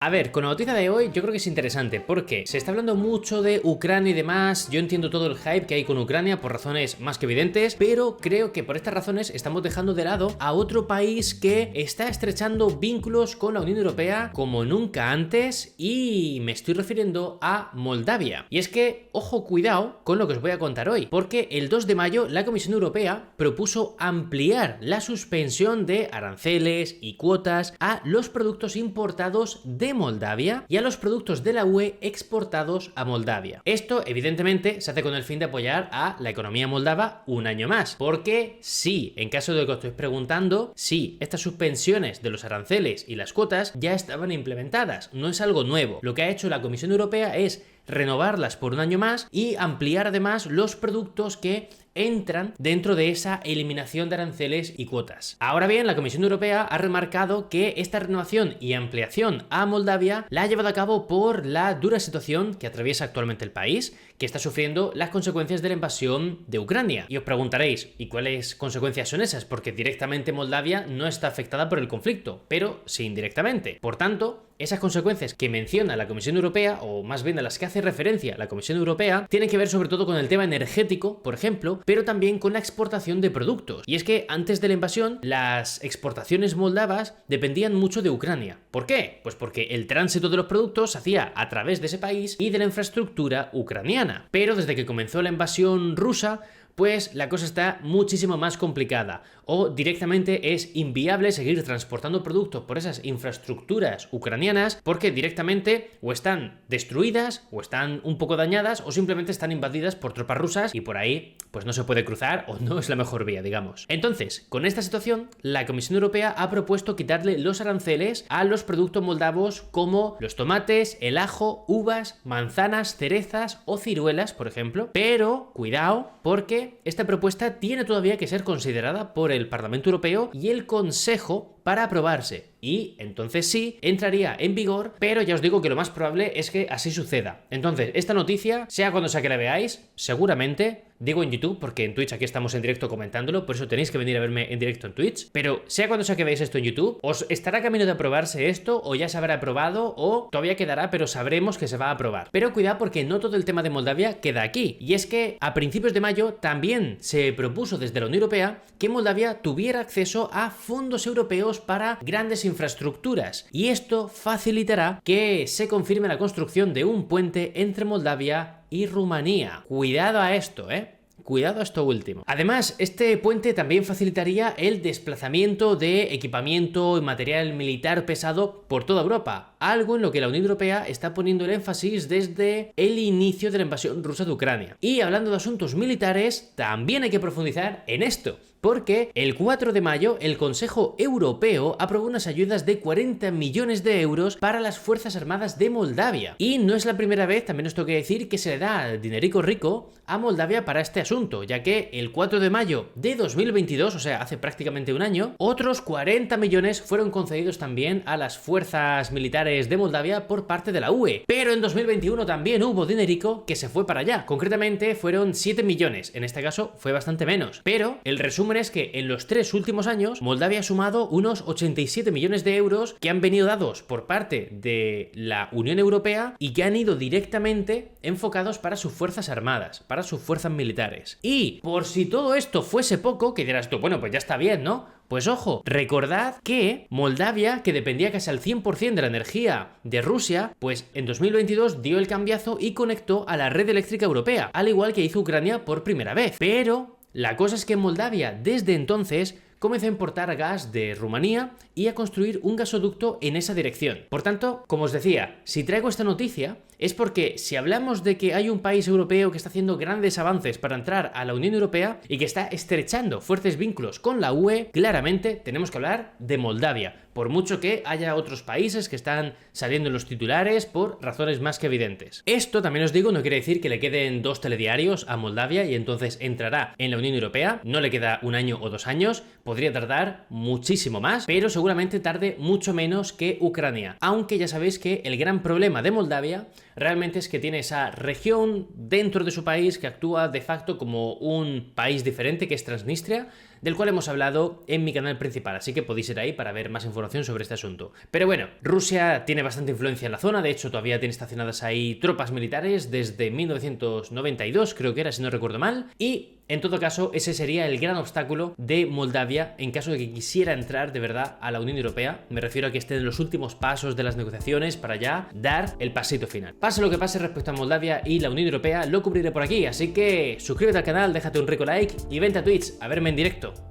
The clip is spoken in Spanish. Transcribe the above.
A ver, con la noticia de hoy yo creo que es interesante porque se está hablando mucho de Ucrania y demás. Yo entiendo todo el hype que hay con Ucrania por razones más que evidentes, pero creo que por estas razones estamos dejando de lado a otro país que está estrechando vínculos con la Unión Europea como nunca antes, y me estoy refiriendo a Moldavia. Y es que, ojo, cuidado con lo que os voy a contar hoy, porque el 2 de mayo la Comisión Europea propuso ampliar la suspensión de aranceles y cuotas a los productos importados de Moldavia y a los productos de la UE exportados a Moldavia. Esto evidentemente se hace con el fin de apoyar a la economía moldava un año más, porque sí, en caso de que os estéis preguntando, sí, estas suspensiones de los aranceles y las cuotas ya estaban implementadas, no es algo nuevo. Lo que ha hecho la Comisión Europea es renovarlas por un año más y ampliar además los productos que entran dentro de esa eliminación de aranceles y cuotas. Ahora bien, la Comisión Europea ha remarcado que esta renovación y ampliación a Moldavia la ha llevado a cabo por la dura situación que atraviesa actualmente el país, que está sufriendo las consecuencias de la invasión de Ucrania. Y os preguntaréis, ¿y cuáles consecuencias son esas? Porque directamente Moldavia no está afectada por el conflicto, pero sí indirectamente. Por tanto, esas consecuencias que menciona la Comisión Europea, o más bien a las que hace referencia la Comisión Europea, tienen que ver sobre todo con el tema energético, por ejemplo, pero también con la exportación de productos. Y es que antes de la invasión, las exportaciones moldavas dependían mucho de Ucrania. ¿Por qué? Pues porque el tránsito de los productos se hacía a través de ese país y de la infraestructura ucraniana. Pero desde que comenzó la invasión rusa, pues la cosa está muchísimo más complicada, o directamente es inviable seguir transportando productos por esas infraestructuras ucranianas porque directamente o están destruidas o están un poco dañadas o simplemente están invadidas por tropas rusas y por ahí pues no se puede cruzar o no es la mejor vía, digamos. Entonces, con esta situación, la Comisión Europea ha propuesto quitarle los aranceles a los productos moldavos como los tomates, el ajo, uvas, manzanas, cerezas o ciruelas, por ejemplo. Pero, cuidado, porque esta propuesta tiene todavía que ser considerada por el Parlamento Europeo y el Consejo para aprobarse, y entonces sí entraría en vigor, pero ya os digo que lo más probable es que así suceda. Entonces, esta noticia, sea cuando sea que la veáis, seguramente, digo en YouTube, porque en Twitch aquí estamos en directo comentándolo, por eso tenéis que venir a verme en directo en Twitch, pero sea cuando sea que veáis esto en YouTube, os estará camino de aprobarse esto, o ya se habrá aprobado, o todavía quedará, pero sabremos que se va a aprobar. Pero cuidado, porque no todo el tema de Moldavia queda aquí, y es que a principios de mayo también se propuso desde la Unión Europea que Moldavia tuviera acceso a fondos europeos para grandes infraestructuras, y esto facilitará que se confirme la construcción de un puente entre Moldavia y Rumanía. Cuidado a esto, Cuidado a esto último. Además, este puente también facilitaría el desplazamiento de equipamiento y material militar pesado por toda Europa, algo en lo que la Unión Europea está poniendo el énfasis desde el inicio de la invasión rusa de Ucrania. Y hablando de asuntos militares, también hay que profundizar en esto, porque el 4 de mayo el Consejo Europeo aprobó unas ayudas de 40 millones de euros para las Fuerzas Armadas de Moldavia. Y no es la primera vez, también os tengo que decir, que se le da dinerico rico a Moldavia para este asunto, ya que el 4 de mayo de 2022, o sea, hace prácticamente un año, otros 40 millones fueron concedidos también a las fuerzas militares de Moldavia por parte de la UE. Pero en 2021 también hubo dinerico que se fue para allá. Concretamente fueron 7 millones, en este caso fue bastante menos. Pero el resumen es que en los 3 últimos años Moldavia ha sumado unos 87 millones de euros que han venido dados por parte de la Unión Europea y que han ido directamente enfocados para sus fuerzas armadas, para sus fuerzas militares. Y por si todo esto fuese poco, que dirás tú, bueno, pues ya está bien, ¿no? Pues ojo, recordad que Moldavia, que dependía casi al 100% de la energía de Rusia, pues en 2022 dio el cambiazo y conectó a la red eléctrica europea, al igual que hizo Ucrania por primera vez. Pero la cosa es que Moldavia, desde entonces, comenzó a importar gas de Rumanía y a construir un gasoducto en esa dirección. Por tanto, como os decía, si traigo esta noticia es porque si hablamos de que hay un país europeo que está haciendo grandes avances para entrar a la Unión Europea y que está estrechando fuertes vínculos con la UE, claramente tenemos que hablar de Moldavia, por mucho que haya otros países que están saliendo en los titulares por razones más que evidentes. Esto, también os digo, no quiere decir que le queden 2 telediarios a Moldavia y entonces entrará en la Unión Europea. No le queda 1 año o 2 años, podría tardar muchísimo más, pero seguramente tarde mucho menos que Ucrania. Aunque ya sabéis que el gran problema de Moldavia realmente es que tiene esa región dentro de su país que actúa de facto como un país diferente, que es Transnistria, del cual hemos hablado en mi canal principal, así que podéis ir ahí para ver más información sobre este asunto. Pero bueno, Rusia tiene bastante influencia en la zona, de hecho todavía tiene estacionadas ahí tropas militares desde 1992, creo que era, si no recuerdo mal, y en todo caso, ese sería el gran obstáculo de Moldavia en caso de que quisiera entrar de verdad a la Unión Europea. Me refiero a que esté en los últimos pasos de las negociaciones para ya dar el pasito final. Pase lo que pase respecto a Moldavia y la Unión Europea, lo cubriré por aquí, así que suscríbete al canal, déjate un rico like y vente a Twitch a verme en directo.